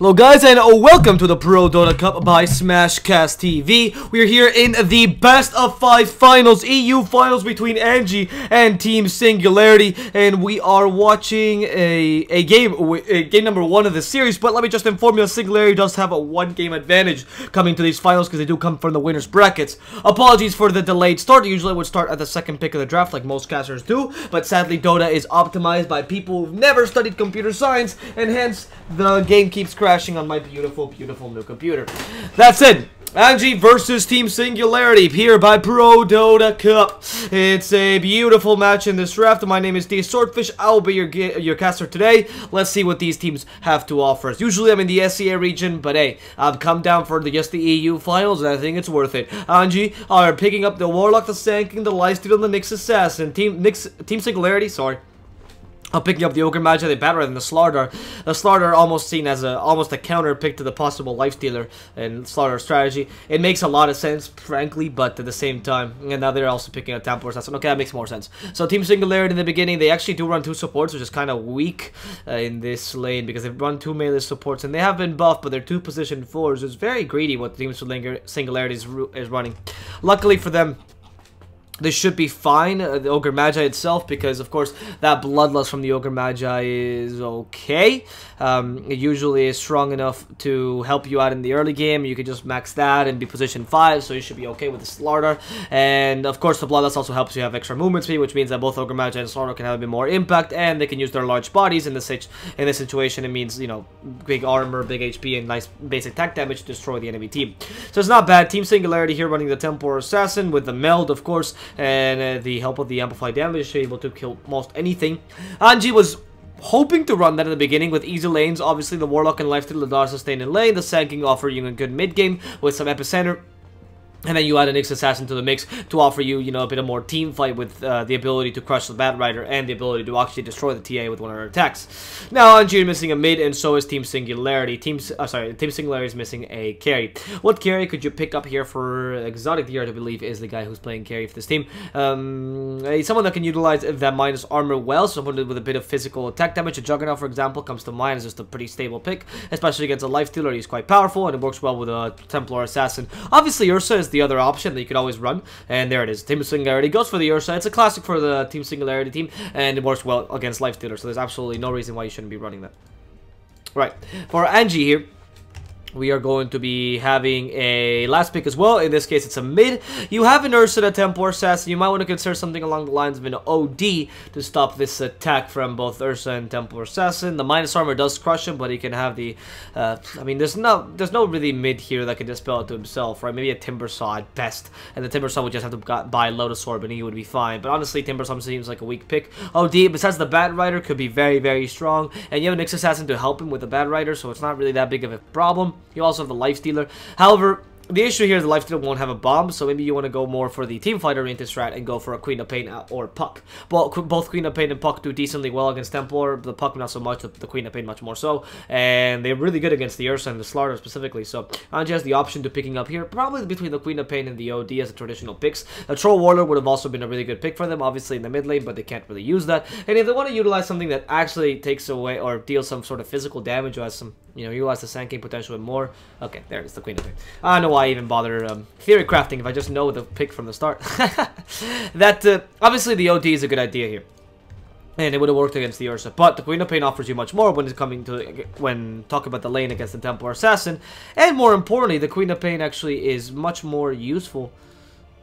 Hello guys and welcome to the ProDota Cup by Smashcast TV. We're here in the best of 5 finals, EU finals between Anji and Team Singularity, and we are watching a game number 1 of the series. But let me just inform you that Singularity does have a 1-game advantage coming to these finals because they do come from the winners brackets. Apologies for the delayed start. Usually I would start at the second pick of the draft like most casters do, but sadly Dota is optimized by people who've never studied computer science, and hence the game keeps crashing on my beautiful new computer. That's it. Anji versus Team Singularity here by ProDota Cup. It's a beautiful match in this draft. My name is DSwordfish. I will be your caster today. Let's see what these teams have to offer us. Usually I'm in the SEA region, but hey, I've come down for just the EU finals, and I think it's worth it. Anji are picking up the Warlock, the Sanking, the Lifesteal, and the Nyx Assassin. Team Singularity, sorry, picking up the Ogre Magi, the Batterer, and the Slaughter. The Slaughter almost seen as almost a counter pick to the possible Lifestealer and Slaughter strategy. It makes a lot of sense, frankly, but at the same time, and now they're also picking a Templar Assassin. Okay, that makes more sense. So Team Singularity in the beginning, they actually do run 2 supports, which is kind of weak in this lane because they've run 2 melee supports, and they have been buffed, but they're 2 position 4s. It's very greedy what Team Singularity is running. Luckily for them, this should be fine, the Ogre Magi itself, because of course that Bloodlust from the Ogre Magi is okay. It usually is strong enough to help you out in the early game. You can just max that and be position 5, so you should be okay with the Slaughter. And of course the Bloodlust also helps you have extra movement speed, which means that both Ogre Magi and Slaughter can have a bit more impact, and they can use their large bodies in this situation. It means, you know, big armor, big HP, and nice basic attack damage to destroy the enemy team. So it's not bad. Team Singularity here running the Templar Assassin with the Meld, of course, and the help of the amplified damage, able to kill most anything. Anji was hoping to run that in the beginning with easy lanes. Obviously the Warlock and Lifesteal, the Dart sustain in lane, the Sanking offer you a good mid game with some epicenter. And then you add a Nyx Assassin to the mix to offer you, you know, a bit of more team fight with the ability to crush the Bat Rider and the ability to actually destroy the TA with one of her attacks. Now, Anji is missing a mid, and so is Team Singularity. Team Singularity is missing a carry. What carry could you pick up here for Exotic DR, I believe, is the guy who's playing carry for this team. Someone that can utilize that minus armor well, someone with a bit of physical attack damage. A Juggernaut, for example, comes to mind as just a pretty stable pick, especially against a Lifestealer. He's quite powerful, and it works well with a Templar Assassin. Obviously, Ursa is the other option that you could always run, and there it is. Team Singularity goes for the Ursa. It's a classic for the Team Singularity team, and it works well against Lifestealer, so there's absolutely no reason why you shouldn't be running that. Right, for Anji here, we are going to be having a last pick as well. In this case, it's a mid. You have an Ursa, a Templar Assassin. You might want to consider something along the lines of an OD to stop this attack from both Ursa and Templar Assassin. The minus armor does crush him, but he can have the... I mean, there's no really mid here that can dispel it to himself, right? Maybe a Timber Saw at best, and the Timber Saw would just have to buy Lotus Orb, and he would be fine. But honestly, Timber Saw seems like a weak pick. OD, besides the Bat Rider, could be very strong, and you have an Nyx Assassin to help him with the Bat Rider, so it's not really that big of a problem. You also have the Lifestealer. However, the issue here is the Lifestealer won't have a bomb, so maybe you want to go more for the team fight oriented strat and go for a Queen of Pain or Puck. Both Queen of Pain and Puck do decently well against Templar. The Puck not so much, the Queen of Pain much more so. And they're really good against the Ursa and the Slaughter specifically. So Anji has the option to picking up here, probably between the Queen of Pain and the OD as the traditional picks. A Troll Warlord would have also been a really good pick for them, obviously in the mid lane, but they can't really use that. And if they want to utilize something that actually takes away or deals some sort of physical damage or has some, you know, utilize the Sanking potential with more. Okay, there it is, the Queen of Pain. I don't know why I even bother theory crafting if I just know the pick from the start. That obviously the OD is a good idea here, and it would have worked against the Ursa, but the Queen of Pain offers you much more when talking about the lane against the Templar Assassin, and more importantly, the Queen of Pain actually is much more useful.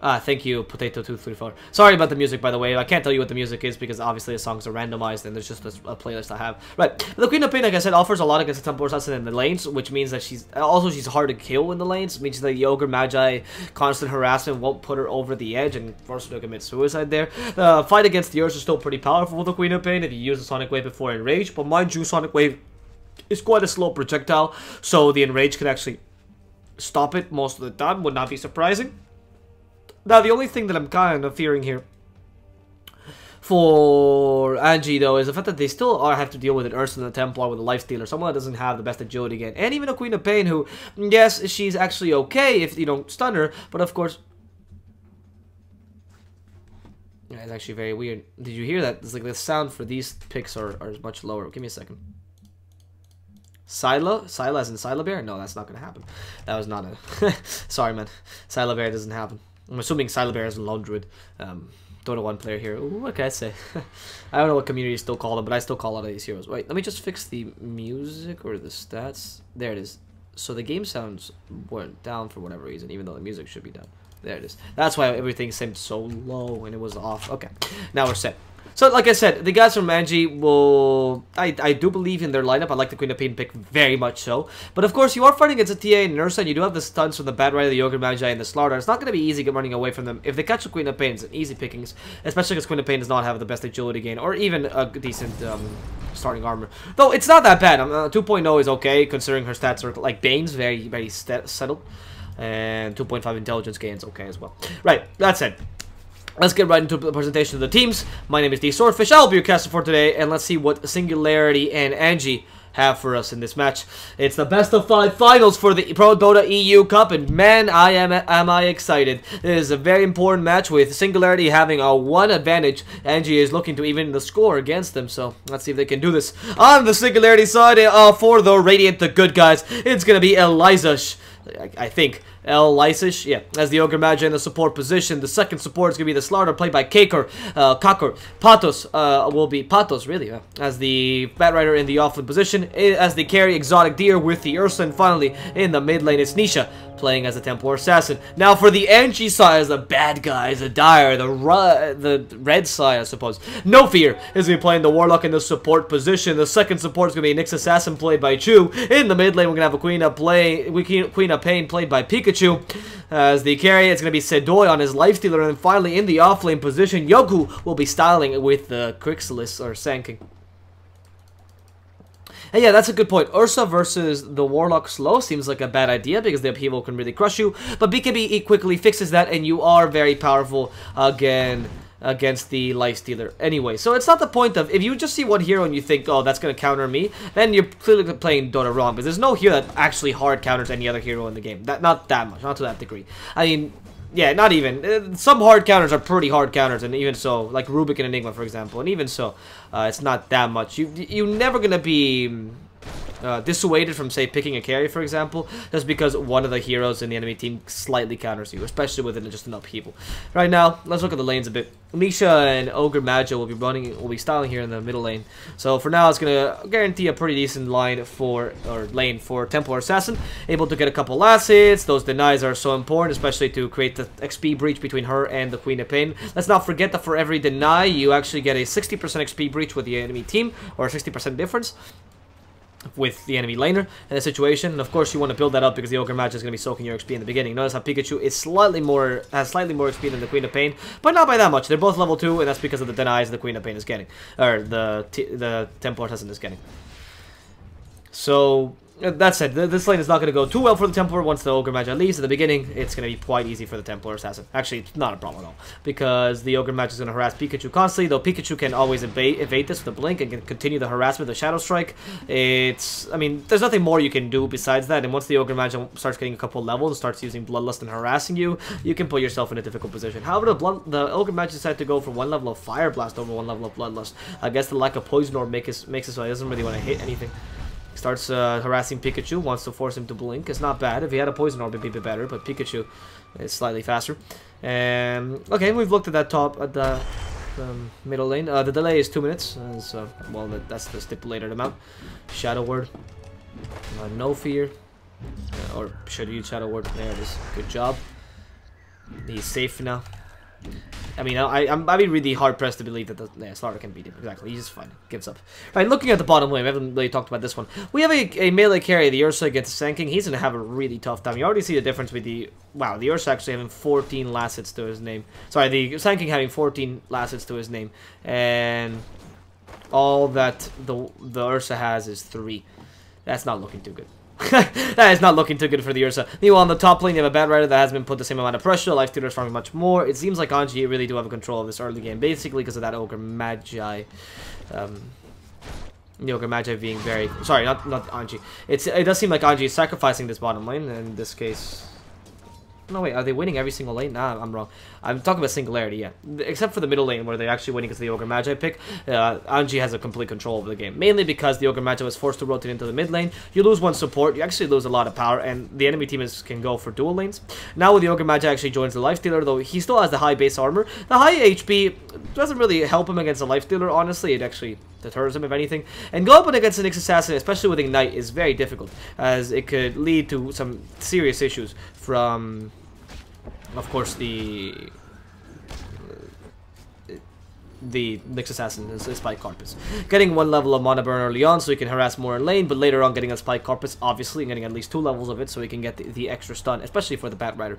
Thank you, Potato234. Sorry about the music, by the way. I can't tell you what the music is because obviously the songs are randomized and there's just a playlist I have. Right, but the Queen of Pain, like I said, offers a lot against the Templar Assassin in the lanes, which means that she's hard to kill in the lanes. It means that the Ogre Magi constant harassment won't put her over the edge and force her to commit suicide there. The fight against the Ursa is still pretty powerful with the Queen of Pain if you use the Sonic Wave before Enrage, but mind you, Sonic Wave is quite a slow projectile, so the Enrage can actually stop it most of the time. Would not be surprising. Now, the only thing that I'm kind of fearing here for Anji, though, is the fact that they still have to deal with an Ursa and a Templar with a Lifestealer, someone that doesn't have the best agility again, and even a Queen of Pain, who, yes, she's actually okay if you don't stun her, but of course... Yeah, it's actually very weird. Did you hear that? It's like the sound for these picks are much lower. Give me a second. Syla as in Syla Bear? No, that's not gonna happen. That was not a... Sorry, man. Syla Bear doesn't happen. I'm assuming Syla Bear is a lone druid. Dota 1 player here. Ooh, what can I say? I don't know what community still call them, but I still call a lot of these heroes. Wait, let me just fix the music or the stats. There it is. So the game sounds went down for whatever reason, even though the music should be down. There it is. That's why everything seemed so low and it was off. Okay, now we're set. So, like I said, the guys from Anji will... I do believe in their lineup. I like the Queen of Pain pick very much so. But, of course, you are fighting against a TA and Ursa, and you do have the stunts from the Bad Rider, the Ogre Magi, and the Slaughter. It's not going to be easy running away from them. If they catch the Queen of Pain, it's an easy pickings, especially because Queen of Pain does not have the best agility gain, or even a decent starting armor. Though, it's not that bad. 2.0 is okay, considering her stats are like Bane's, very, very settled. And 2.5 intelligence gains okay as well. Right, that's it. Let's get right into the presentation of the teams. My name is DSwordfish. I'll be your caster for today, and let's see what Singularity and Anji have for us in this match. It's the best of 5 finals for the ProDota EU Cup, and man, am I excited. It is a very important match with Singularity having a 1 advantage. Anji is looking to even the score against them, so let's see if they can do this. On the Singularity side, for the Radiant, the good guys, it's going to be Eliza, I think. Lysish, yeah, as the Ogre Magi in the support position. The second support is going to be the Slaughter, played by Kakor. Patos will be Patos, really, as the Bat Rider in the offlane position. As the carry, Exotic Deer with the Ursa, and finally, in the mid lane, it's Nisha, playing as a Templar Assassin. Now, for the Anji side, as the bad guys, the Dire, the red side, I suppose. No Fear is going to be playing the Warlock in the support position. The second support is going to be Nyx Assassin, played by Chu. In the mid lane, we're going to have a Queen of Pain, played by Pikachu. As the carry, it's going to be Sedoy on his Lifestealer, and then finally in the offlane position, Yoku will be styling with the Crixalis or Sanking. And yeah, that's a good point. Ursa versus the Warlock slow seems like a bad idea because the upheaval can really crush you, but BKB quickly fixes that, and you are very powerful again against the Lifestealer anyway. So it's not the point of, if you just see one hero and you think, oh, that's going to counter me, then you're clearly playing Dota wrong, because there's no hero that actually hard counters any other hero in the game. Not that much, not to that degree. I mean, yeah, not even. Some hard counters are pretty hard counters, and even so, like Rubik and Enigma, for example, and even so, it's not that much. You're never going to be dissuaded from, say, picking a carry, for example, just because one of the heroes in the enemy team slightly counters you, especially with just an upheaval. Right now, let's look at the lanes a bit. Nisha and Ogre Magi will be styling here in the middle lane. So for now, it's gonna guarantee a pretty decent lane for Templar Assassin, able to get a couple last hits. Those denies are so important, especially to create the XP breach between her and the Queen of Pain. Let's not forget that for every deny, you actually get a 60% XP breach with the enemy team, or a 60% difference with the enemy laner in a situation. And of course you want to build that up because the Ogre Magi is going to be soaking your XP in the beginning. Notice how Pikachu is slightly more XP than the Queen of Pain, but not by that much. They're both level 2, and that's because of the denies the Queen of Pain is getting, or the Templar Assassin is getting. So that said, this lane is not going to go too well for the Templar once the Ogre Magi leaves. At the beginning, it's going to be quite easy for the Templar Assassin. Actually, it's not a problem at all, because the Ogre Magi is going to harass Pikachu constantly, though Pikachu can always evade this with a blink and can continue the harassment with Shadow Strike. I mean, there's nothing more you can do besides that, and once the Ogre Magi starts getting a couple levels and starts using Bloodlust and harassing you, you can put yourself in a difficult position. However, the Ogre Magi decided to go for 1 level of Fire Blast over 1 level of Bloodlust. I guess the lack of Poison Orb makes it so he doesn't really want to hit anything. Starts harassing Pikachu, wants to force him to blink. It's not bad. If he had a Poison Orb, it'd be a bit better, but Pikachu is slightly faster. Okay, we've looked at that the middle lane. The delay is 2 minutes, so, well, that's the stipulated amount. Shadow Word. No Fear. Or should use Shadow Word. There it is. Good job. He's safe now. I mean, I'd be really hard-pressed to believe that the Slaughter can beat him. Exactly, he's just fine. Gives up. Right, looking at the bottom lane, we haven't really talked about this one. We have a melee carry, the Ursa against Sanking. He's going to have a really tough time. You already see the difference with the... Wow, the Ursa actually having 14 last hits to his name. Sorry, the Sanking having 14 last hits to his name. And all that the Ursa has is 3. That's not looking too good. That is not looking too good for the Ursa. Meanwhile, on the top lane, you have a Bat Rider that has been put the same amount of pressure. Lifestealer is farming much more. It seems like Anji really do have control of this early game, basically because of that Ogre Magi. The Ogre Magi being very... Sorry, not Anji. It does seem like Anji is sacrificing this bottom lane, in this case... No, wait, are they winning every single lane? Nah, I'm wrong. I'm talking about Singularity, yeah. Except for the middle lane, where they're actually winning because the Ogre Magi pick. Anji has a complete control over the game. Mainly because the Ogre Magi was forced to rotate into the mid lane. You lose one support, you actually lose a lot of power, and the enemy team can go for dual lanes. Now with the Ogre Magi actually joins the Lifestealer, though he still has the high base armor. The high HP doesn't really help him against the Lifestealer, honestly. It actually deters him, if anything. And go up against an Nyx Assassin, especially with Ignite, is very difficult, as it could lead to some serious issues from... Of course, the Nyx Assassin is Spike Carpus. Getting one level of mana burn early on so he can harass more in lane, but later on getting a Spike Carpus, obviously, and getting at least 2 levels of it so he can get the extra stun, especially for the Bat Rider.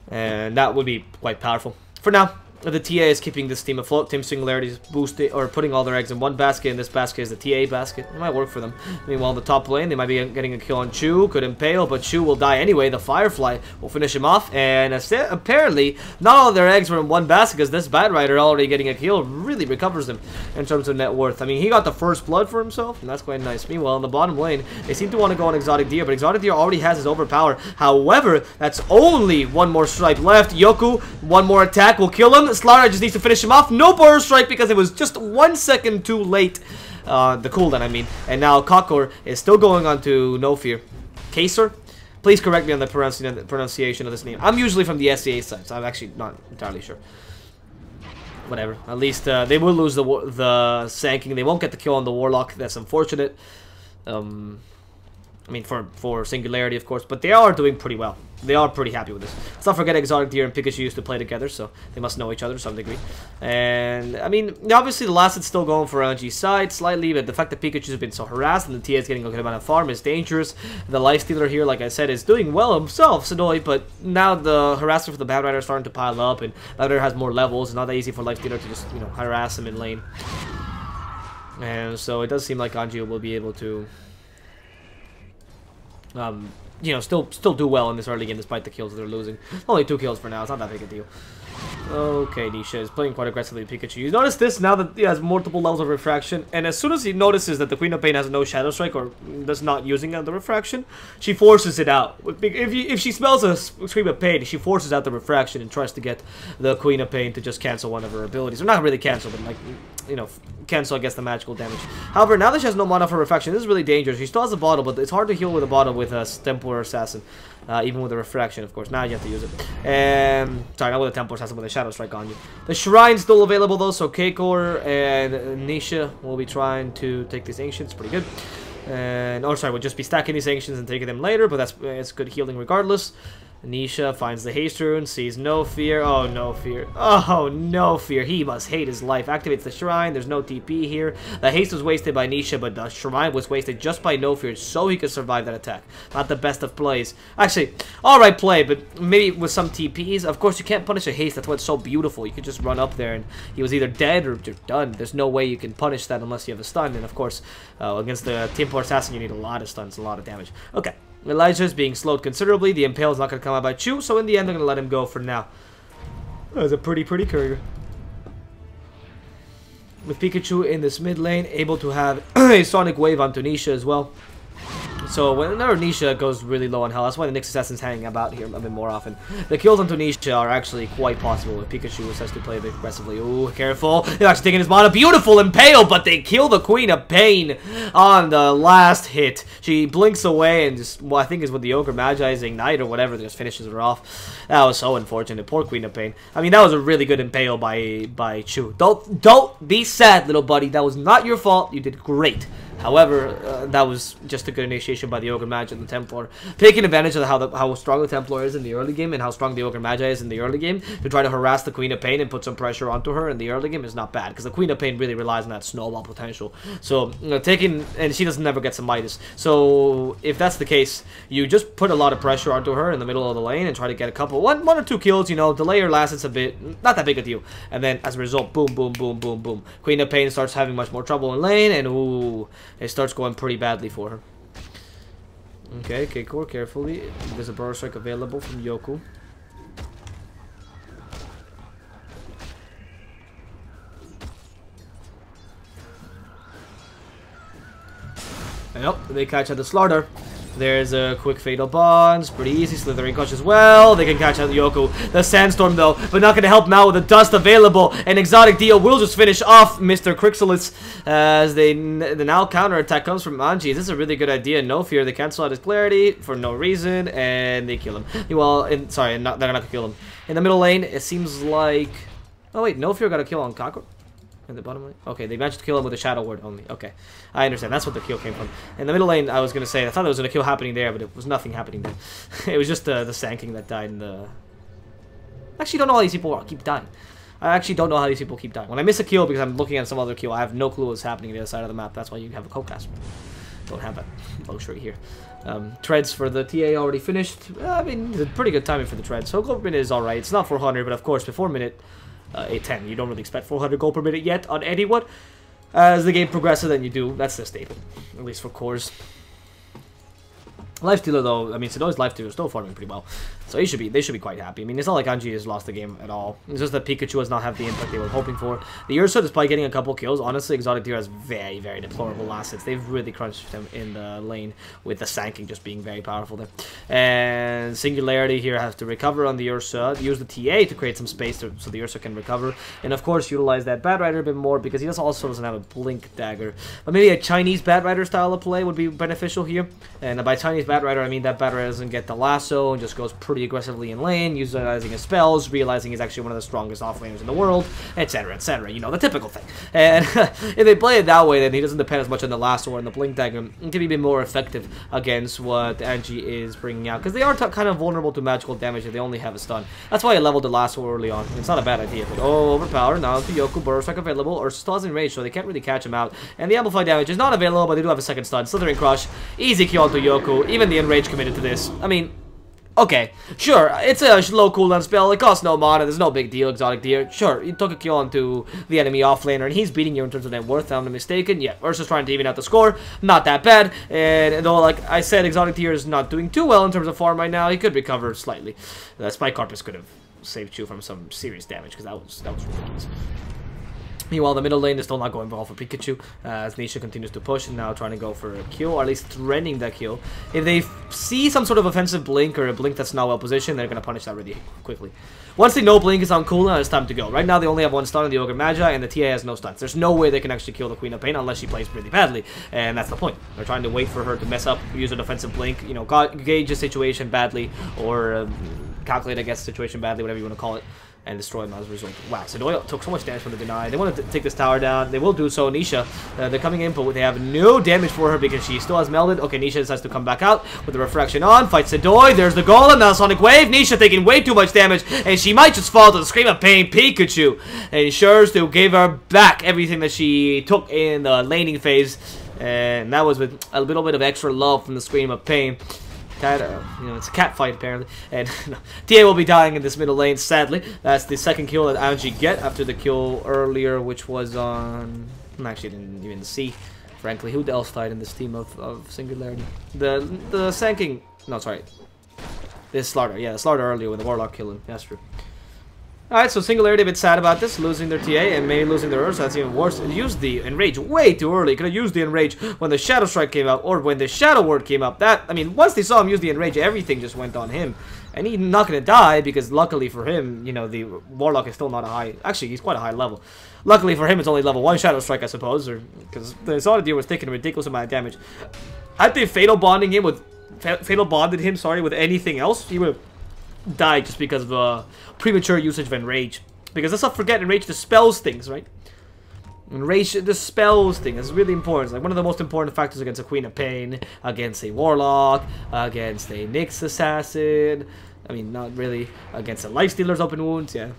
And that would be quite powerful. For now, the TA is keeping this team afloat. Team Singularity is boosting or putting all their eggs in one basket, and this basket is the TA basket. It might work for them. Meanwhile, in the top lane, they might be getting a kill on Chu. Could impale, but Chu will die anyway. The Firefly will finish him off, and apparently, not all their eggs were in one basket, because this Bat Rider already getting a kill really recovers them in terms of net worth. I mean, he got the first blood for himself, and that's quite nice. Meanwhile, in the bottom lane, they seem to want to go on Exotic Deer, but Exotic Deer already has his overpower. However, that's only one more strike left. Yoku, one more attack will kill him. Slara just needs to finish him off. No burst strike because it was just 1 second too late. The cooldown, I mean. And now Kakor is still going on to No Fear. Kaser? Please correct me on the pronunciation of this name. I'm usually from the SCA side, so I'm actually not entirely sure. Whatever. At least they will lose the Sanking. They won't get the kill on the Warlock. That's unfortunate. I mean, for Singularity, of course, but they are doing pretty well. They are pretty happy with this. Let's not forget Exotic Deer and Pikachu used to play together, so they must know each other to some degree. And, I mean, obviously the last is still going for Anji's side slightly, but the fact that Pikachu has been so harassed and the TA is getting a good amount of farm is dangerous. The Lifestealer here, like I said, is doing well himself, Sonoy, but now the harassment for the Bat Rider is starting to pile up, and Bat Rider has more levels. It's not that easy for Lifestealer to just, you know, harass him in lane. And so it does seem like Anji will be able to... you know, still do well in this early game despite the kills that they're losing. Only 2 kills for now. It's not that big a deal. Okay, Nisha is playing quite aggressively with Pikachu. You notice this now that he has multiple levels of refraction, and as soon as he notices that the Queen of Pain has no Shadow Strike or does not using the refraction, she forces it out. If she smells a Scream of Pain, she forces out the refraction and tries to get the Queen of Pain to just cancel one of her abilities. Or not really cancel, but like, you know, cancel against the magical damage. However, now that she has no mana for refraction, this is really dangerous. She still has a bottle, but it's hard to heal with a bottle with a Templar Assassin. Even with the refraction, of course. Now you have to use it. Sorry, not with a Templar Assassin, with a Shadow Strike on you. The Shrine's still available though, so Keikor and Nisha will be trying to take these Ancients. Pretty good. And, oh, sorry, we'll just be stacking these Ancients and taking them later, but it's good healing regardless. Nisha finds the haste rune, sees No Fear. Oh, No Fear. Oh, No Fear. He must hate his life. Activates the shrine. There's no TP here. The haste was wasted by Nisha, but the shrine was wasted just by No Fear so he could survive that attack. Not the best of plays. Actually, alright play, but maybe with some TPs. Of course, you can't punish a haste. That's what's so beautiful. You could just run up there and he was either dead or just done. There's no way you can punish that unless you have a stun. And of course, against the Templar Assassin, you need a lot of stuns, a lot of damage. Okay. Elijah is being slowed considerably. The Impale is not going to come out by Chu, so in the end, they're going to let him go for now. That was a pretty courier. With Pikachu in this mid lane, able to have a Sonic Wave onto Nisha as well. So whenever Nisha goes really low on health, that's why the Nyx Assassin's hanging about here a bit more often. The kills onto Nisha are actually quite possible if Pikachu decides to play a bit aggressively. Ooh, careful. They're actually taking his mana. Beautiful Impale, but they kill the Queen of Pain on the last hit. She blinks away and just, well, I think is with the Ogre Magi's Ignite or whatever, that just finishes her off. That was so unfortunate. Poor Queen of Pain. I mean, that was a really good Impale by Chu. Don't be sad, little buddy. That was not your fault. You did great. However, that was just a good initiation by the Ogre Magi and the Templar. Taking advantage of how strong the Templar is in the early game and how strong the Ogre Magi is in the early game to try to harass the Queen of Pain and put some pressure onto her in the early game is not bad. Because the Queen of Pain really relies on that snowball potential. So, you know, and she doesn't never get some Midas. So, if that's the case, you just put a lot of pressure onto her in the middle of the lane and try to get a couple, one or two kills, you know, delay her lasts a bit, not that big a deal. And then, as a result, boom, boom, boom, boom, boom. Queen of Pain starts having much more trouble in lane and, ooh, it starts going pretty badly for her. Okay, Keikor, carefully. There's a Burst Strike available from Yoku. Yep, they catch at the slaughter. There's a quick Fatal Bonds. Pretty easy. Slithering Clutch as well. They can catch out Yoko. The Sandstorm, though, but not going to help him out with the dust available. And Exotic Dio will just finish off Mr. Crixolus as the now counterattack comes from Anji. This is a really good idea. No fear. They cancel out his clarity for no reason, and they kill him. Well, they're not going to kill him. In the middle lane, it seems like... Oh, wait. No fear got a kill on Cockroach. In the bottom lane? Okay, they managed to kill him with a Shadow Word only. Okay, I understand. That's what the kill came from. In the middle lane, I was going to say, I thought there was a kill happening there, but it was nothing happening there. It was just the Sanking that died in the... I actually don't know how these people keep dying. I actually don't know how these people keep dying. When I miss a kill because I'm looking at some other kill, I have no clue what's happening on the other side of the map. That's why you have a co-caster. Don't have that luxury here. Treads for the TA already finished. I mean, it's a pretty good timing for the treads. So gold per minute is alright. It's not 400, but of course, before minute... 810. You don't really expect 400 gold per minute yet on anyone. As the game progresses, then you do. That's the staple, at least for cores. Lifestealer, though, I mean, Sedoi's Lifestealer is still farming pretty well. So they should be quite happy. I mean, it's not like Anji has lost the game at all. It's just that Pikachu has not had the impact they were hoping for. The Ursa, despite getting a couple kills, honestly, Exotic Deer has very, very deplorable assets. They've really crunched him in the lane, with the Sanking just being very powerful there. And Singularity here has to recover on the Ursa, use the TA to create some space so the Ursa can recover. And, of course, utilize that Bat Rider a bit more, because he also doesn't have a Blink Dagger. But maybe a Chinese Bat Rider style of play would be beneficial here. And by Chinese Bat Rider, I mean that Bat Rider doesn't get the lasso and just goes pretty aggressively in lane, utilizing his spells, realizing he's actually one of the strongest offlaners in the world, etc., etc. You know, the typical thing. And if they play it that way, then he doesn't depend as much on the lasso or on the Blink Dagger. It can be a bit more effective against what Anji is bringing out, because they are kind of vulnerable to magical damage if they only have a stun. That's why I leveled the lasso early on. It's not a bad idea. But, oh, overpowered. Now the Yoku Burrow Strike available, or still has enrage, so they can't really catch him out. And the Amplify damage is not available, but they do have a second stun. Slithering Crush, easy kill onto Yoku. Even the enrage committed to this. I mean, okay, sure, it's a low cooldown spell, it costs no mana, there's no big deal, Exotic Deer. Sure, you took a kill onto the enemy offlaner, and he's beating you in terms of net worth, if I'm not mistaken. Yeah, Ursa's trying to even out the score, not that bad. And though, like I said, Exotic Deer is not doing too well in terms of farm right now, he could recover slightly. Spike Carpus could have saved you from some serious damage, because that was ridiculous. Meanwhile, the middle lane is still not going well for Pikachu, as Nisha continues to push and now trying to go for a kill, or at least threatening that kill. If they see some sort of offensive blink, or a blink that's not well positioned, they're going to punish that really quickly. Once they know blink is on cooldown, it's time to go. Right now, they only have one stun on the Ogre Magi, and the TA has no stuns. There's no way they can actually kill the Queen of Pain unless she plays really badly, and that's the point. They're trying to wait for her to mess up, use an offensive blink, you know, gauge the situation badly, or calculate, I guess, the situation badly, whatever you want to call it, and destroy him as a result. Wow, Sedoy took so much damage from the deny. They want to take this tower down. They will do so. Nisha, they're coming in, but they have no damage for her because she still has melded. Okay, Nisha decides to come back out with the refraction on. Fights Sedoy. There's the golem. Now Sonic Wave. Nisha taking way too much damage, and she might just fall to the Scream of Pain. Pikachu ensures to give her back everything that she took in the laning phase, and that was with a little bit of extra love from the Scream of Pain. You know, it's a cat fight apparently, and TA will be dying in this middle lane, sadly. That's the second kill that Anji get after the kill earlier, which was on... I actually didn't even see, frankly. Who else died in this team of Singularity? The Sanking... No, sorry. This Slardar. Yeah, the Slardar earlier when the Warlock killed him. That's true. Alright, so Singularity a bit sad about this, losing their TA and maybe losing their Ursa. That's even worse. It used the Enrage way too early. Could have used the Enrage when the Shadow Strike came out, or when the Shadow Word came up. That, I mean, once they saw him use the Enrage, everything just went on him. And he's not going to die, because luckily for him, you know, the Warlock is still not a high... Actually, he's quite a high level. Luckily for him, it's only level 1 Shadow Strike, I suppose, or because the Exotic Deer was taking a ridiculous amount of damage. I think Fatal Bonded him with anything else, he would have died just because of premature usage of Enrage. Because let's not forget, Enrage dispels things, right? Enrage dispels things. It's really important. It's like one of the most important factors against a Queen of Pain, against a Warlock, against a Nyx Assassin. I mean, not really. Against a Lifestealer's Open Wounds, yeah.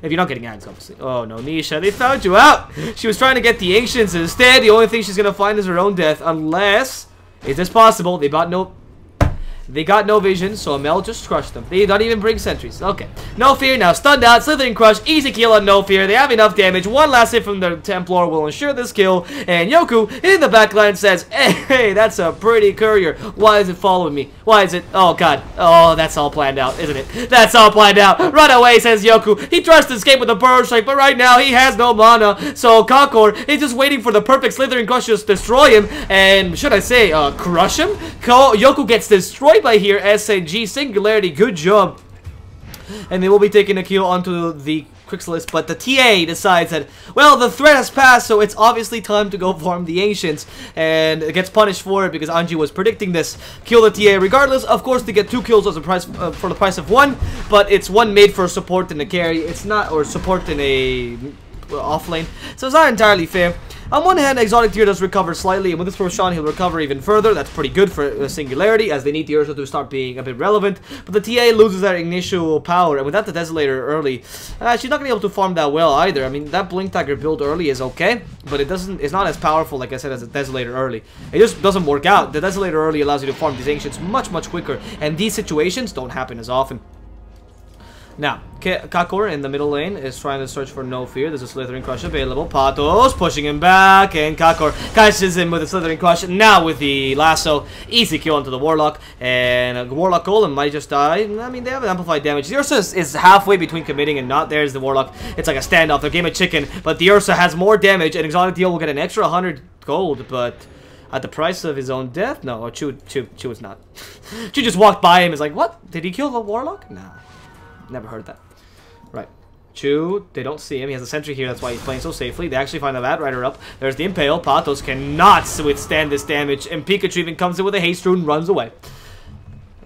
If you're not getting ads, obviously. Oh no, Nisha, they found you out! She was trying to get the Ancients, and instead, the only thing she's gonna find is her own death. Unless... Is this possible? They bought no... They got no vision, so Amel just crushed them. They don't even bring sentries. Okay. No Fear now stunned out. Slithering Crush. Easy kill on No Fear. They have enough damage. One last hit from the Templar will ensure this kill. And Yoku in the backline says, hey, that's a pretty courier. Why is it following me? Why is it? Oh, God. Oh, that's all planned out, isn't it? That's all planned out. Run away, says Yoku. He tries to escape with a Burn Strike, but right now he has no mana. So Kakor is just waiting for the perfect Slithering Crush to destroy him. And should I say, crush him? Yoku gets destroyed by here. SNG Singularity, good job. And they will be taking a kill onto the Quixolis, but the TA decides that, well, the threat has passed, so it's obviously time to go farm the Ancients, and it gets punished for it because Anji was predicting this. Kill the TA regardless. Of course, they get 2 kills as a price for the price of 1, but it's 1 made for support in a carry. It's not, or support in a off lane, so it's not entirely fair. On one hand, Exotic Tier does recover slightly, and with this Roshan, he'll recover even further. That's pretty good for Singularity, as they need the Ursa to start being a bit relevant. But the TA loses that initial power, and without the Desolator early, she's not going to be able to farm that well either. I mean, that Blink Dagger build early is okay, but it's not as powerful, like I said, as a Desolator early. It just doesn't work out. The Desolator early allows you to farm these Ancients much, much quicker, and these situations don't happen as often. Now, Kakor in the middle lane is trying to search for No Fear. There's a Slithering Crush available. Patos pushing him back, and Kakor catches him with a Slithering Crush. Now with the lasso, easy kill onto the Warlock, and Warlock Golem might just die. I mean, they have amplified damage. The Ursa is halfway between committing and not. There's the Warlock. It's like a standoff. They're game of chicken, but the Ursa has more damage, and Exotic Deal will get an extra 100 gold, but at the price of his own death? No, Chu was not. Chu just walked by him. Is like, what? Did he kill the Warlock? No. Never heard that. Right. Chu, they don't see him. He has a sentry here. That's why he's playing so safely. They actually find the Bat Rider up. There's the Impale. Patos cannot withstand this damage. And Pikachu even comes in with a Haste Rune and runs away.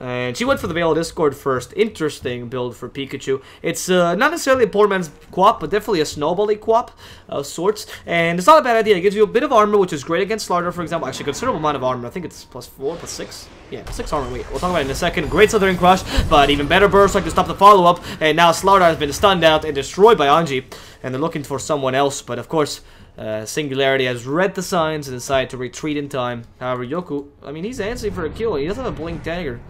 And she went for the Veil of Discord first. Interesting build for Pikachu. It's not necessarily a poor man's Quap, but definitely a snowbally Quap of sorts. And it's not a bad idea. It gives you a bit of armor, which is great against Slardar, for example. Actually, a considerable amount of armor. I think it's +4, +6. Yeah, 6 armor. Wait, we'll talk about it in a second. Great Slithering Crush, but even better Burst Strike to stop the follow-up. And now Slardar has been stunned out and destroyed by Anji. And they're looking for someone else, but of course, Singularity has read the signs and decided to retreat in time. However, Yoku, I mean, he's answering for a kill. He doesn't have a Blink Dagger.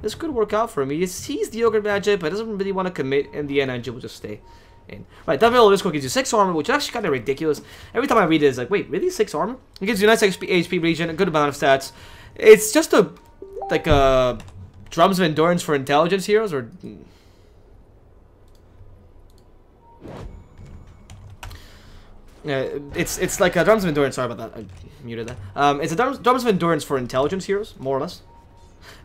This could work out for him. He sees the Yogurt Magic, but doesn't really want to commit. In the end, Anji will just stay in. Right, that Veil of Discord gives you 6 armor, which is actually kind of ridiculous. Every time I read it, it's like, wait, really 6 armor? It gives you a nice HP regen, a good amount of stats. It's just like Drums of Endurance for intelligence heroes, or it's like a Drums of Endurance. Sorry about that, I muted that. It's a Drums of Endurance for intelligence heroes, more or less.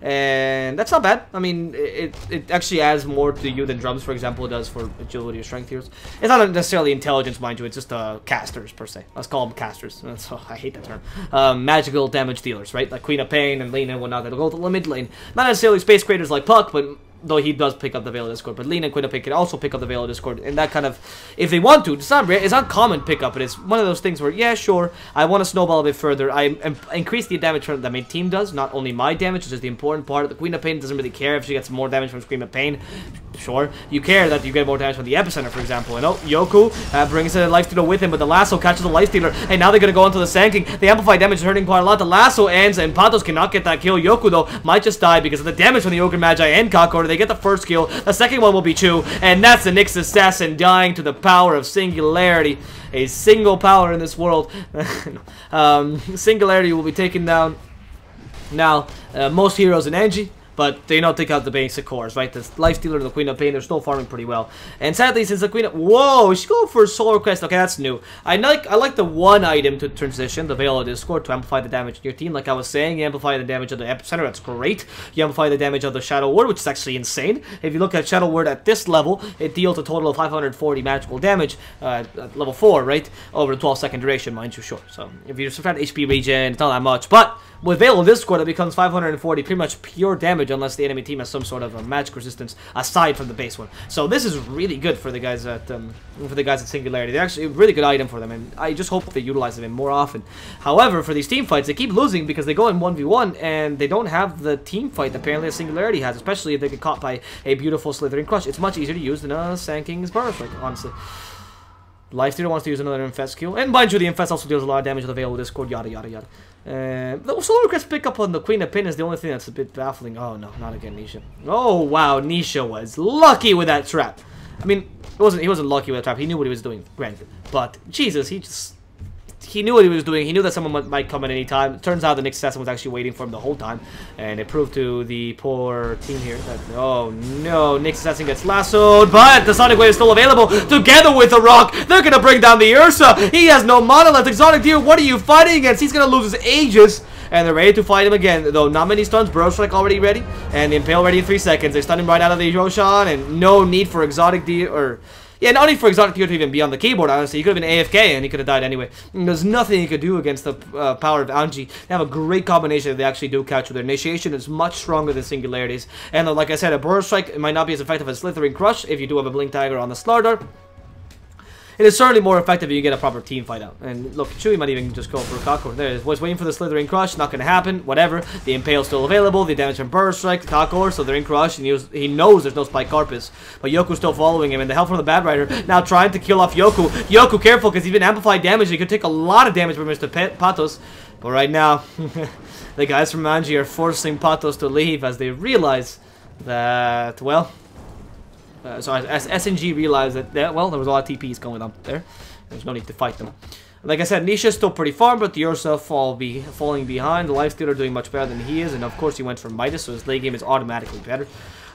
And that's not bad. I mean, it actually adds more to you than Drums, for example, does for agility or strength heroes. It's not necessarily intelligence, mind you. It's just casters, per se. Let's call them casters. So I hate that term. Magical damage dealers, right? Like Queen of Pain and Lena and whatnot. That'll go to the mid lane. Not necessarily space creators like Puck, but though he does pick up the Veil of Discord. But Lena and Queen of Pain can also pick up the Veil of Discord. And that kind of, if they want to, it's not rare, it's not common pickup, but it's one of those things where, yeah, sure, I want to snowball a bit further. I increase the damage that my team does, not only my damage, which is the important part. The Queen of Pain doesn't really care if she gets more damage from Scream of Pain. Sure, you care that you get more damage from the Epicenter, for example. And oh, Yoku brings a Life Stealer with him, but the Lasso catches the Life Stealer. And now they're going to go into the Sanking. The Amplified damage is hurting quite a lot. The Lasso ends, and Patos cannot get that kill. Yoku, though, might just die because of the damage from the Ogre Magi and Kakor. They get the first kill. The second one will be Chu, and that's the Nyx Assassin dying to the power of Singularity. A single power in this world. Singularity will be taken down. Now, most heroes in Anji, but they don't take out the basic cores, right? The Life Stealer and the Queen of Pain, they're still farming pretty well. And sadly, since the Queen of... Whoa, she's going for Solar Crest. Okay, that's new. I like the one item to transition, the Veil of Discord, to amplify the damage in your team. Like I was saying, you amplify the damage of the Epicenter, that's great. You amplify the damage of the Shadow Word, which is actually insane. If you look at Shadow Word at this level, it deals a total of 540 magical damage at level 4, right? Over a 12-second duration, mind you, sure. So, if you subtract HP regen, it's not that much. But with Veil of Discord, it becomes 540, pretty much pure damage, unless the enemy team has some sort of a magic resistance aside from the base one. So this is really good for the guys at Singularity. They're actually a really good item for them, and I just hope they utilize them more often. However, for these team fights, they keep losing because they go in 1v1 and they don't have the team fight apparently a Singularity has, especially if they get caught by a beautiful Slithering Crush. It's much easier to use than a Sanking's Burst, like honestly. Lifestealer wants to use another Infest skill. And mind you, the Infest also deals a lot of damage to the Veil with Discord, yada yada yada. The Solar Crest pickup on the Queen of Pain is the only thing that's a bit baffling. Oh no, not again, Nisha. Oh wow, Nisha was lucky with that trap. I mean, he wasn't lucky with that trap. He knew what he was doing, granted. But Jesus, he knew what he was doing. He knew that someone might come at any time. It turns out the Nick Assassin was actually waiting for him the whole time. And it proved to the poor team here that, oh no, Nick Assassin gets lassoed. But the Sonic Wave is still available. Together with the Rock, they're going to bring down the Ursa. He has no mana left. Exotic Deer, what are you fighting against? He's going to lose his Aegis. And they're ready to fight him again, though not many stuns. Burrow Strike already ready. And the Impale ready in 3 seconds. They stun him right out of the Roshan. And no need for Exotic Deer, or... yeah, not only for Exotic Deer to even be on the keyboard, honestly. He could have been AFK and he could have died anyway. And there's nothing he could do against the power of Anji. They have a great combination if they actually do catch with their initiation. It's much stronger than Singularities. And like I said, a Burrow Strike might not be as effective as Slithering Crush if you do have a Blink Tiger on the Slardar. It is certainly more effective if you get a proper team fight out. And look, Chewie might even just go for a Cockor. There it is. Was waiting for the Slithering Crush. Not going to happen. Whatever. The Impale's still available. The damage from Burst Strike, Cockor, so they're in Crush. And he knows there's no Spike Carpus. But Yoku's still following him. And the help from the Bad Rider now trying to kill off Yoku. Yoku, careful, because he's been amplified damage. He could take a lot of damage from Mr. Patos. But right now, the guys from Anji are forcing Patos to leave as they realize that, well... so as SNG realized that, well, there was a lot of TPs going on there. There's no need to fight them. Like I said, Nisha's still pretty farm, but the Ursa falling behind. The Lifestealer doing much better than he is, and of course he went for Midas, so his late game is automatically better.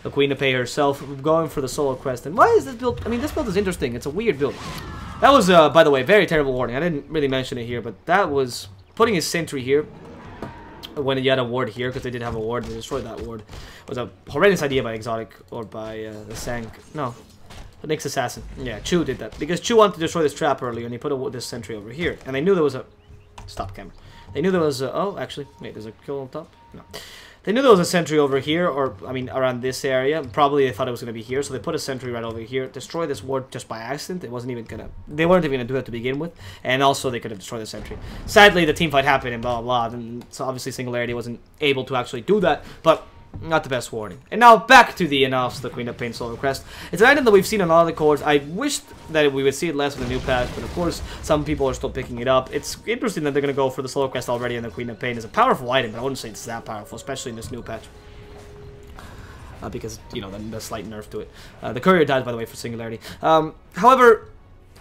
The Queen of Pay herself going for the Solo Crest. And why is this build? I mean, this build is interesting. It's a weird build. That was, by the way, very terrible warning. I didn't really mention it here, but that was putting his sentry here. When he had a ward here, because they did have a ward, they destroyed that ward. It was a horrendous idea by Exotic, or by the Sank. No, the Nyx Assassin. Yeah, Chu did that. Because Chu wanted to destroy this trap earlier, and he put this sentry over here. And they knew there was a... Stop camera. They knew there was a... Oh, actually, wait, there's a kill on top? No. They knew there was a sentry over here, or, I mean, around this area. Probably they thought it was going to be here, so they put a sentry right over here. Destroy this ward just by accident. It wasn't even going to... They weren't even going to do that to begin with. And also, they could have destroyed the sentry. Sadly, the team fight happened and blah, blah, blah. And so, obviously, Singularity wasn't able to actually do that. But... not the best warning. And now back to the announced the Queen of Pain Solar Crest. It's an item that we've seen on a lot of the cores. I wished that we would see it less with the new patch, but of course some people are still picking it up. It's interesting that they're going to go for the Solar Crest already, and the Queen of Pain is a powerful item, but I wouldn't say it's that powerful, especially in this new patch. Because, you know, the slight nerf to it. The Courier dies, by the way, for Singularity. However...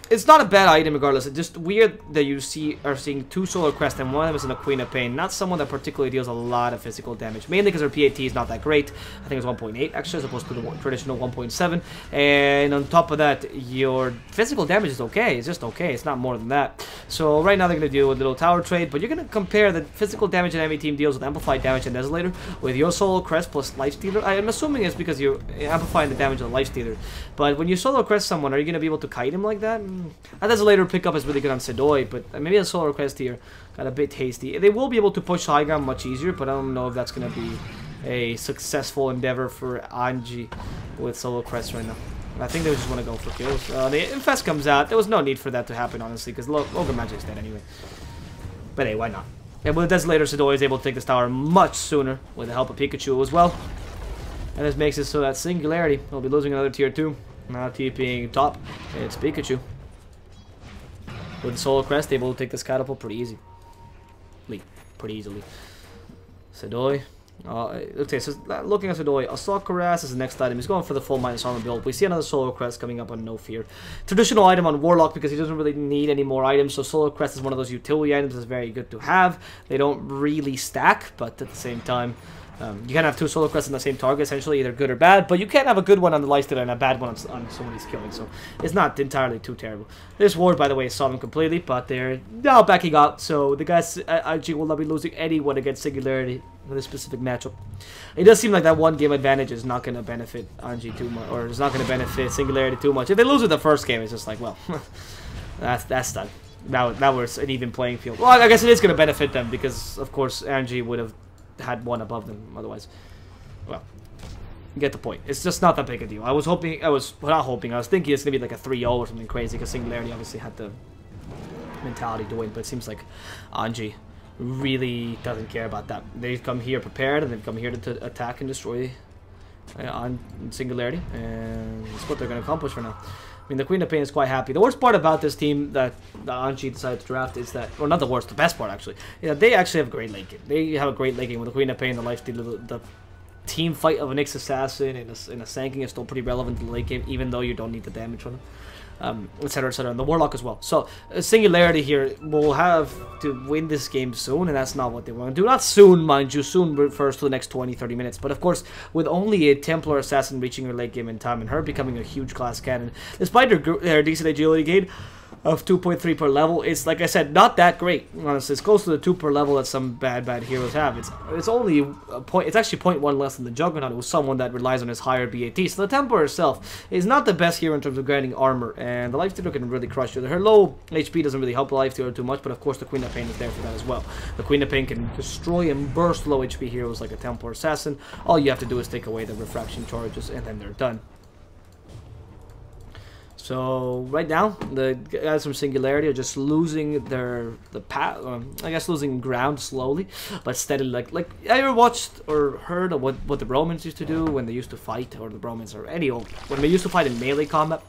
it's not a bad item regardless. It's just weird that you are seeing 2 Solar Crest and one of them is in a Queen of Pain. Not someone that particularly deals a lot of physical damage. Mainly because her PAT is not that great. I think it's 1.8 actually, as opposed to the traditional 1.7. And on top of that, your physical damage is okay. It's just okay. It's not more than that. So right now they're going to do a little tower trade. But you're going to compare the physical damage an enemy team deals with Amplified Damage and Desolator with your Solar Crest plus Lifestealer. I'm assuming it's because you're amplifying the damage of the Lifestealer. But when you Solar Crest someone, are you going to be able to kite him like that? A Desolator pickup is really good on Sedoi, but maybe a Solar Crest here got a bit hasty. They will be able to push high ground much easier, but I don't know if that's going to be a successful endeavor for Anji with Solar Crest right now. I think they just want to go for kills. The Infest comes out. There was no need for that to happen, honestly, because Ogre Magic's dead anyway. But hey, why not? And with Desolator, Sedoi is able to take this tower much sooner with the help of Pikachu as well. And this makes it so that Singularity will be losing another tier 2. Now TPing top, it's Pikachu. With the Solar Crest, able to take this catapult pretty easily. Sedoi. Okay, so looking at Sedoi, Assault Cuirass is the next item. He's going for the full minus armor build. We see another Solar Crest coming up on No Fear. Traditional item on Warlock because he doesn't really need any more items. So Solar Crest is one of those utility items that's very good to have. They don't really stack, but at the same time, you can't have 2 Solar Crests on the same target, essentially, either good or bad, but you can't have a good one on the Lifestealer and a bad one on someone he's killing, so it's not entirely too terrible. This ward, by the way, is solving completely, but they're now backing out, so the guys at IG will not be losing anyone against Singularity in this specific matchup. It does seem like that one game advantage is not going to benefit Anji too much, or it's not going to benefit Singularity too much. If they lose it the first game, it's just like, well, that's done. Now we're an even playing field. Well, I guess it is going to benefit them, because, of course, Anji would have had one above them otherwise. Well, you get the point. It's just not that big a deal. I was thinking it's gonna be like a 3-0 or something crazy, because Singularity obviously had the mentality to win, but it seems like Anji really doesn't care about that. They come here prepared, and they've come here to attack and destroy on Singularity, and that's what they're gonna accomplish for now. I mean, the Queen of Pain is quite happy. The worst part about this team that Anji decided to draft is that, or not the worst, the best part actually, they actually have a great late game. They have a great late game with the Queen of Pain, the lifesteal, the team fight of a Nyx Assassin and a Sanking is still pretty relevant in the late game, even though you don't need the damage from them, etc, etc, and the Warlock as well. So, Singularity here will have to win this game soon, and that's not what they want to do. Not soon, mind you, soon refers to the next 20-30 minutes, but of course, with only a Templar Assassin reaching her late game in time, and her becoming a huge class cannon, despite her decent agility gain of 2.3 per level, it's, like I said, not that great. Honestly, it's close to the 2 per level that some bad heroes have. It's only a point. It's actually 0.1 less than the Juggernaut, who was someone that relies on his higher BAT. So the Templar herself is not the best hero in terms of grinding armor, and the Lifestealer can really crush you. Her low HP doesn't really help the Lifestealer too much, but of course the Queen of Pain is there for that as well. The Queen of Pain can destroy and burst low HP heroes like a Templar Assassin. All you have to do is take away the refraction charges, and then they're done. So right now, the guys from Singularity are just losing I guess losing ground slowly, but steadily. Like I ever watched or heard of what the Romans used to do when they used to fight, or the Romans or when they used to fight in melee combat.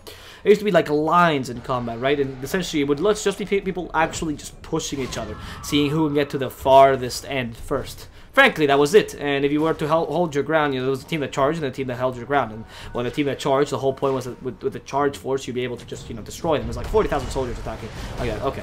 It used to be like lines in combat, right? And essentially, it would just be people actually just pushing each other, seeing who can get to the farthest end first. Frankly, that was it. And if you were to hold your ground, there was a team that charged and a team that held your ground. And when the team that charged, the whole point was that with the charge force, you'd be able to just, destroy them. There's like 40,000 soldiers attacking. Oh yeah, okay.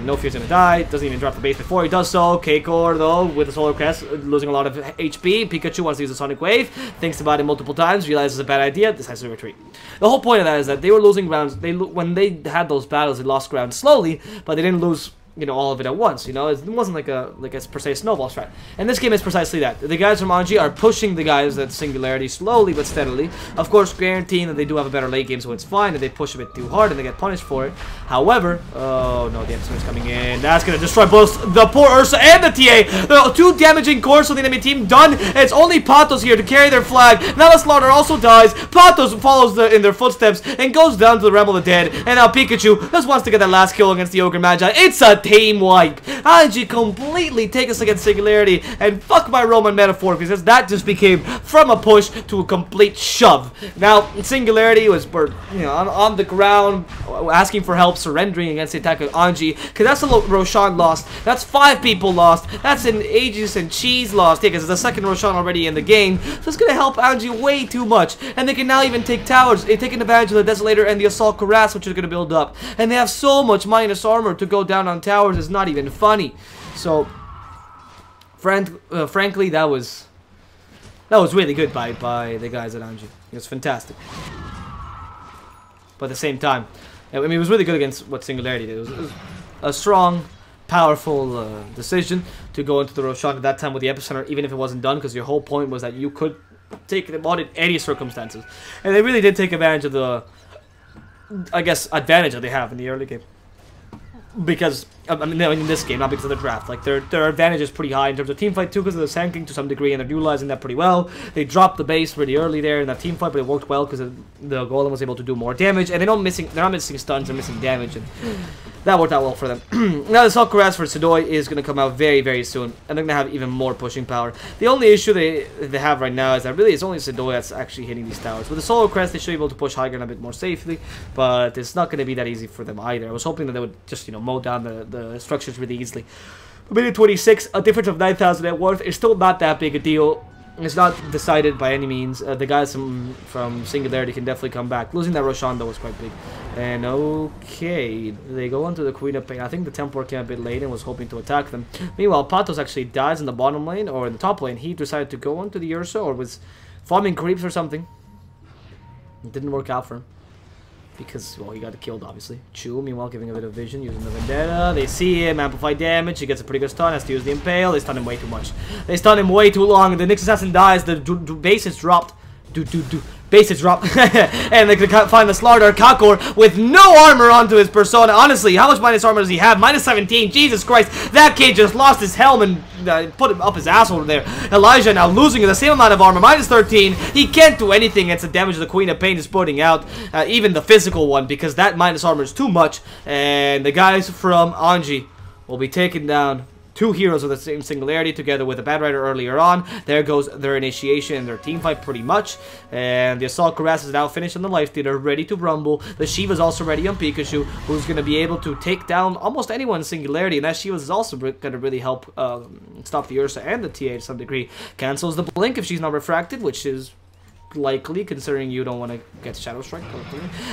No Fear's gonna die. Doesn't even drop the base before he does so. Keikor, though, with the Solar Crest, losing a lot of HP. Pikachu wants to use a Sonic Wave. Thinks about it multiple times. Realizes it's a bad idea. Decides to retreat. The whole point of that is that they were losing grounds. When they had those battles, they lost ground slowly, but they didn't lose all of it at once. It wasn't like a per se snowball strat. And this game is precisely that. The guys from Anji are pushing the guys at Singularity slowly but steadily. Of course, guaranteeing that they do have a better late game, so it's fine. And they push a bit too hard and they get punished for it. However, oh no, the Epsilon's coming in. That's gonna destroy both the poor Ursa and the TA. The two damaging cores of the enemy team done. It's only Patos here to carry their flag. Now the Slaughter also dies. Patos follows in their footsteps and goes down to the Realm of the Dead. And now Pikachu just wants to get that last kill against the Ogre Magi. It's a team wipe. Anji completely take us against Singularity, and fuck my Roman metaphor, because that just became from a push to a complete shove. Now Singularity was on the ground asking for help, surrendering against the attack of Anji, because that's a Roshan lost. That's 5 people lost. That's an Aegis and Cheese lost. Yeah, because there's a second Roshan already in the game, so it's gonna help Anji way too much. And they can now even take towers. They're taking advantage of the Desolator and the Assault Cuirass, which is gonna build up, and they have so much minus armor to go down on towers. It's not even funny. So frankly, that was really good by the guys at Anji. It was fantastic. But at the same time, I mean, it was really good against what Singularity did. It was a strong, powerful decision to go into the Roshan at that time with the Epicenter, even if it wasn't done, because your whole point was that you could take them on in any circumstances. And they really did take advantage of the, I guess, advantage that they have in the early game. Because, I mean, in this game, not because of the draft. Like, their advantage is pretty high in terms of teamfight, too, because of the Sanking to some degree, and they're utilizing that pretty well. They dropped the base pretty early there in that teamfight, but it worked well because the Golem was able to do more damage, and they're not missing stuns, they're missing damage, and that worked out well for them. Now, the Assault Cuirass for Sidoi is going to come out very, very soon, and they're going to have even more pushing power. The only issue they have right now is that really it's only Sidoi that's actually hitting these towers. With the Solar Crest, they should be able to push high ground a bit more safely, but it's not going to be that easy for them either. I was hoping that they would just, mow down the structures really easily. Minute 26, a difference of 9,000 net worth is still not that big a deal. It's not decided by any means. The guys from Singularity can definitely come back. Losing that Roshan, though, was quite big. And okay, they go on to the Queen of Pain. I think the Templar came a bit late and was hoping to attack them. Meanwhile, Patos actually dies in the bottom lane, or in the top lane. He decided to go on to the Ursa, or was farming creeps or something. It didn't work out for him. Because, well, he got killed, obviously. Chu, meanwhile, giving a bit of vision, using the Vendetta. They see him, amplify damage. He gets a pretty good stun, has to use the Impale. They stun him way too much. They stun him way too long. The Nyx Assassin dies. The base is dropped. Base is dropped. And they can find the Slaughter Kakor with no armor onto his persona. Honestly, how much minus armor does he have? Minus 17. Jesus Christ. That kid just lost his helm and put him up his ass over there. Elijah now losing the same amount of armor. Minus 13. He can't do anything against the damage the Queen of Pain is putting out. Even the physical one, because that minus armor is too much. And the guys from Anji will be taken down two heroes with the same Singularity together with a Bad Rider earlier on. There goes their initiation and their team fight pretty much. And the Assault Cuirass is now finished on the Life Stealer, ready to rumble. The Shiva's also ready on Pikachu, who's going to be able to take down almost anyone in Singularity. And that Shiva's is also going to really help stop the Ursa and the TA to some degree. Cancels the Blink if she's not refracted, which is likely, considering you don't want to get Shadow Strike.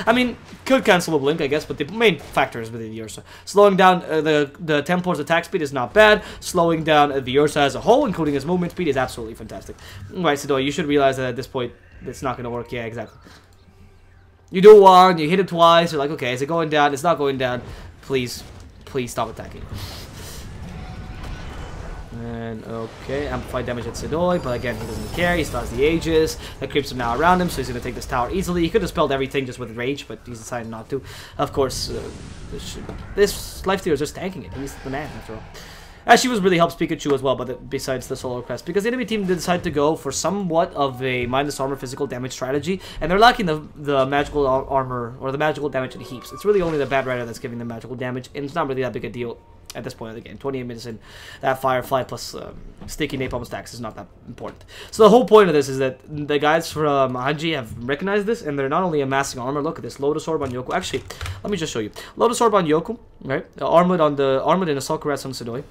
I mean, could cancel a Blink, I guess, but the main factor is with the Ursa. Slowing down the Tempor's attack speed is not bad. Slowing down the Ursa as a whole, including his movement speed, is absolutely fantastic. Right, Sidoi, you should realize that at this point, it's not going to work. Yeah, exactly. You do one, you hit it twice, you're like, okay, is it going down? It's not going down. Please, please stop attacking. And okay, amplified damage at Sidoi, but again, he doesn't care. He starts the Aegis. That creeps him now around him, so he's going to take this tower easily. He could have spelled everything just with Rage, but he's decided not to. Of course, this Life Stealer is just tanking it. He's the man, after all. Actually, was really helps Pikachu as well, but besides the Solar Crest, because the enemy team decided to go for somewhat of a minus armor physical damage strategy, and they're lacking the magical armor or the magical damage in heaps. It's really only the Bad Rider that's giving them magical damage, and it's not really that big a deal at this point of the game. 28 minutes in, that Firefly plus sticky napalm stacks is not that important. So the whole point of this is that the guys from Anji have recognized this, and they're not only amassing armor. Look at this, Lotus Orb on Yoku. Actually, let me just show you. Lotus Orb on Yoku, right? Armored in Assault Cuirass on Sidoi.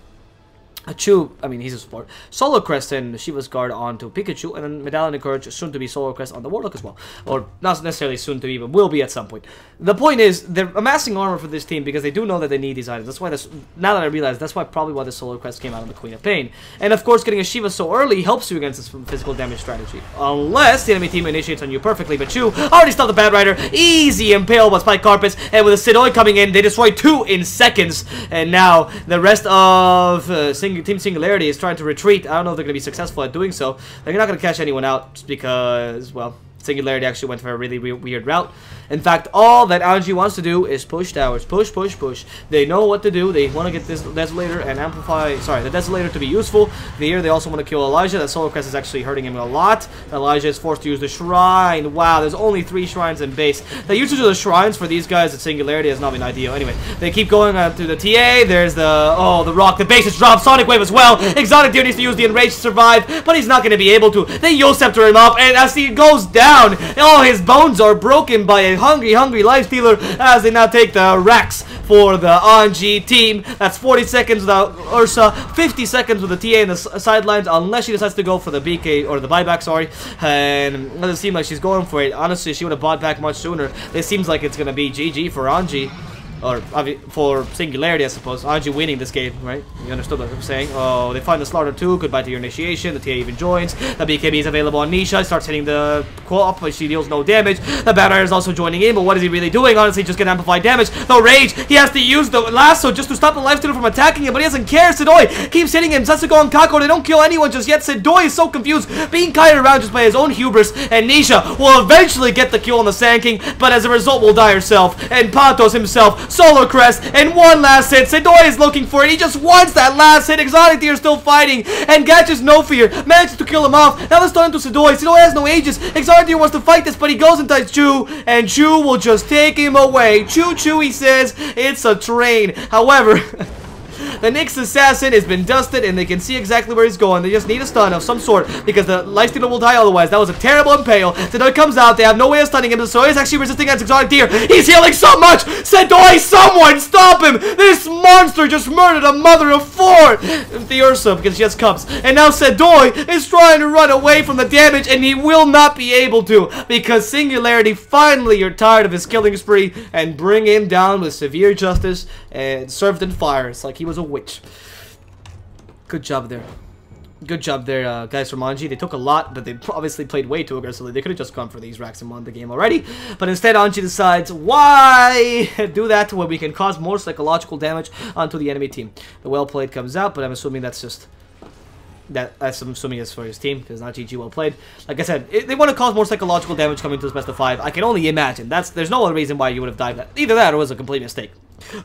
Chu, I mean, he's a support. Solar Crest and Shiva's Guard onto Pikachu, and then Medallion of Courage, soon to be Solar Crest on the Warlock as well. Or not necessarily soon to be, but will be at some point. The point is, they're amassing armor for this team because they do know that they need these items. That's why this, now that I realize, that's probably why the Solar Crest came out on the Queen of Pain. And of course, getting a Shiva so early helps you against this physical damage strategy. Unless the enemy team initiates on you perfectly, but Chu already stopped the Bad Rider. Easy Impale by Spike Carpets, and with a Sidoi coming in, they destroy 2 in seconds. And now, the rest of Team Singularity is trying to retreat. I don't know if they're going to be successful at doing so. They're not going to catch anyone out just because, well, Singularity actually went for a really weird route. In fact, all that Anji wants to do is push towers. Push, push, push. They know what to do. They want to get this Desolator and amplify, sorry, the Desolator to be useful. Here, they also want to kill Elijah. That Solar Crest is actually hurting him a lot. Elijah is forced to use the Shrine. Wow, there's only 3 shrines in base. The usage of the shrines for these guys at Singularity has not been ideal. Anyway, they keep going to the TA. There's the rock. The base is dropped. Sonic Wave as well. Exotic Deer needs to use the Enrage to survive, but he's not going to be able to. They Yo Scepter him up, and as he goes down, all his bones are broken by a hungry Life Stealer as they now take the racks for the Anji team. That's 40 seconds without Ursa, 50 seconds with the TA in the sidelines, unless she decides to go for the BK or the buyback, sorry. And it doesn't seem like she's going for it. Honestly, she would have bought back much sooner. It seems like it's going to be GG for Anji. Or for Singularity, I suppose. Anji winning this game, right? You understood what I'm saying? Oh, they find the Slaughter 2. Goodbye to your initiation. The TA even joins. The BKB is available on Nisha. Starts hitting the co-op, but she deals no damage. The Bad Rider is also joining in, but what is he really doing? Honestly, just get amplified damage. The Rage, he has to use the lasso just to stop the Life Stealer from attacking him, but he doesn't care. Sidoi keeps hitting him. Setsuko and Kako, they don't kill anyone just yet. Sidoi is so confused, being kited around just by his own hubris, and Nisha will eventually get the kill on the Sand King, but as a result will die herself. And Pantos himself, Solar Crest, and one last hit. Sidoi is looking for it. He just wants that last hit. Exotic Deer still fighting, and Gatches No Fear manages to kill him off. Now let's turn to Sidoi. Sidoi has no Aegis. Exotic Deer wants to fight this, but he goes into Chu, and Chu will just take him away. Choo-choo, he says. It's a train. However, the Nyx Assassin has been dusted, and they can see exactly where he's going. They just need a stun of some sort, because the Life Stealer will die otherwise. That was a terrible impale. Sidoi comes out. They have no way of stunning him. Sidoi is actually resisting against Exotic Deer. He's healing so much. Sidoi, someone stop him. This monster just murdered a mother of 4. The Ursa, because she has cups. And now Sidoi is trying to run away from the damage, and he will not be able to, because Singularity finally are tired of his killing spree and bring him down with severe justice and served in fire. It's like he was a witch. Good job there. Good job there, guys from Anji. They took a lot, but they obviously played way too aggressively. They could have just gone for these racks and won the game already. But instead, Anji decides, why do that where we can cause more psychological damage onto the enemy team? The well played comes out, but I'm assuming that's just... I'm assuming it's for his team, because not GG well played. Like I said, they want to cause more psychological damage coming to this best of 5. I can only imagine. There's no other reason why you would have died that. Either that or it was a complete mistake.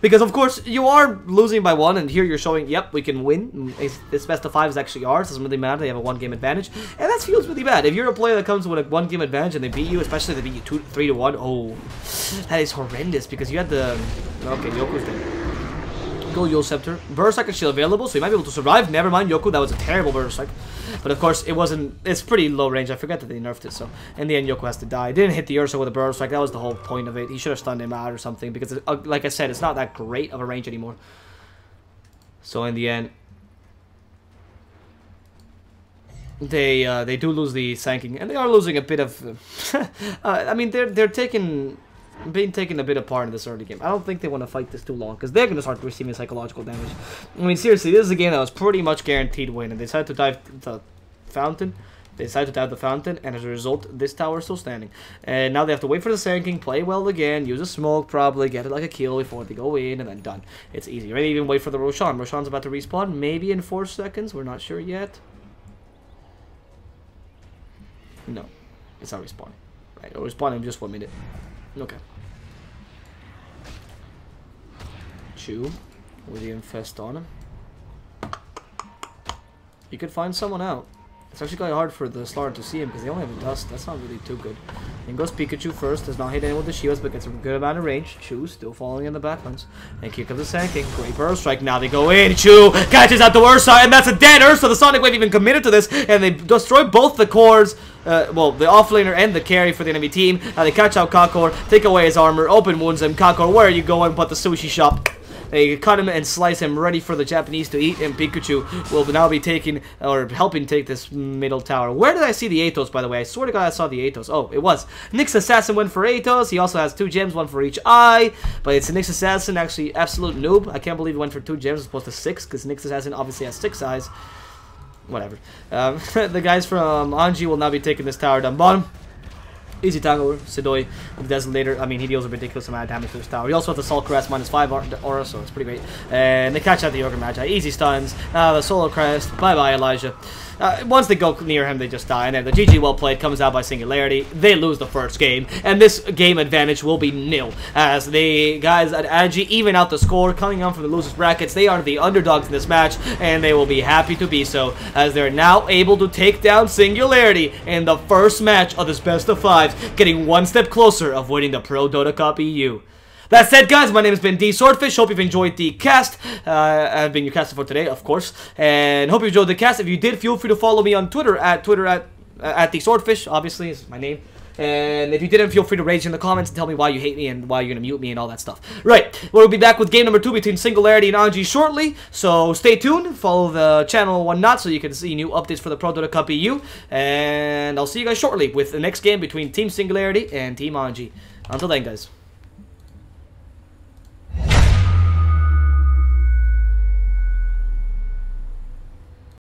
Because, of course, you are losing by 1, and here you're showing, yep, we can win. This best of 5 is actually ours. It doesn't really matter. They have a 1-game advantage. And that feels really bad. If you're a player that comes with a 1-game advantage and they beat you, especially if they beat you 3-1, oh, that is horrendous, because you had the... Okay, Yoko's dead. Go Yule Scepter. Burst Strike is still available, so you might be able to survive. Never mind, Yoku. That was a terrible Burst Strike. But of course, it wasn't. It's pretty low range. I forget that they nerfed it, so in the end, Yoku has to die. Didn't hit the Ursa with a Burst Strike. That was the whole point of it. He should have stunned him out or something, because, like I said, it's not that great of a range anymore. So in the end, they do lose the Sanking, and they are losing a bit of. I mean, they're being taken a bit apart in this early game. I don't think they want to fight this too long, because they're going to start receiving psychological damage. I mean, seriously, this is a game that was pretty much guaranteed win, and they decided to dive the fountain. They decided to dive the fountain, and as a result, this tower is still standing. And now they have to wait for the Sanking, play well again, use a smoke, probably get it like a kill before they go in, and then done. It's easy. Maybe even wait for the Roshan. Roshan's about to respawn, maybe in 4 seconds. We're not sure yet. No, it's not respawning. Right, it'll respawn in just 1 minute. Okay. Chew with the infest on him. You could find someone out. It's actually quite hard for the Slar to see him because they only have a dust. That's not really too good. In goes Pikachu first. Does not hit anyone with the shields, but gets a good amount of range. Chew still falling in the backlines. And kick up the Sanking. Great Burrow Strike. Now they go in. Chew catches out the Ursa, and that's a dead Ursa. The Sonic Wave even committed to this, and they destroy both the cores. Well, the offlaner and the carry for the enemy team. Now they catch out Kakor, take away his armor, open wounds him. Kakor, where are you going? But the sushi shop. They cut him and slice him, ready for the Japanese to eat, and Pikachu will now be taking, or helping take this middle tower. Where did I see the Athos, by the way? I swear to God I saw the Athos. Oh, it was. Nyx Assassin went for Athos. He also has 2 gems, 1 for each eye. But it's a Nyx Assassin, actually absolute noob. I can't believe he went for 2 gems as opposed to 6, because Nyx Assassin obviously has 6 eyes. Whatever. The guys from Anji will now be taking this tower down bottom. Easy tango, Sidoi, the Desolator. I mean, he deals a ridiculous amount of damage to this tower. He also has the Soul Crest -5 aura, so it's pretty great. And they catch out the Ogre Magi. Easy stuns. The Solar Crest. Bye-bye, Elijah. Once they go near him, they just die. And then the GG well played comes out by Singularity. They lose the first game. And this game advantage will be nil. As the guys at Anji even out the score, coming on from the losers brackets. They are the underdogs in this match. And they will be happy to be so. As they're now able to take down Singularity in the first match of this best of 5. Getting one step closer of winning the ProDota Cup EU. That said, guys, my name has been DSwordfish. Hope you've enjoyed the cast. I've been your caster for today, of course. And hope you enjoyed the cast. If you did, feel free to follow me on Twitter at DSwordfish, obviously, is my name. And if you didn't, feel free to rage in the comments and tell me why you hate me and why you're going to mute me and all that stuff. Right, we'll be back with game number 2 between Singularity and Anji shortly. So stay tuned, follow the channel and whatnot so you can see new updates for the ProDota Cup EU. And I'll see you guys shortly with the next game between Team Singularity and Team Anji. Until then, guys.